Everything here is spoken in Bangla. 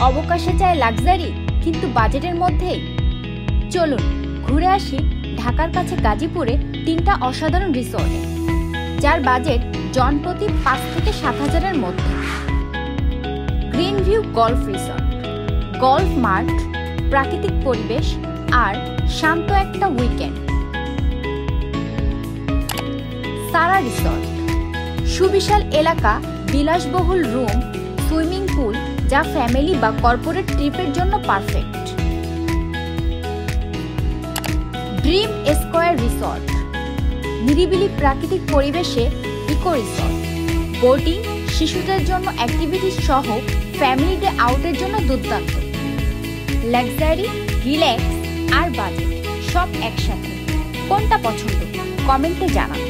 অবকাশে চাই লাক্সারি কিন্তু বাজেটের মধ্যেই? চলুন ঘুরে আসি ঢাকার কাছে গাজীপুরে 3টা অসাধারণ রিসোর্টে, যার বাজেট জনপ্রতি 5 থেকে 7,000-এর মধ্যে। Green view golf resort, golf মাঠ, প্রাকৃতিক পরিবেশ আর শান্ত একটা উইকেন্ড। সারা রিসোর্ট, সুবিশাল এলাকা, বিলাসবহুল রুম, সুইমিং পুল, যা ফ্যামিলি বা কর্পোরেট ট্রিপের জন্য পারফেক্ট। ড্রিম স্কয়ার রিসোর্ট, নিরিবিলি প্রাকৃতিক পরিবেশে ইকো রিসোর্ট, বোটিং, শিশুদের জন্য অ্যাক্টিভিটিস সহ ফ্যামিলি ডে আউটের জন্য দুর্দান্ত। লাক্সারি, রিল্যাক্স আর বাজেট সব একসাথে, কোনটা পছন্দ কমেন্টে জানান।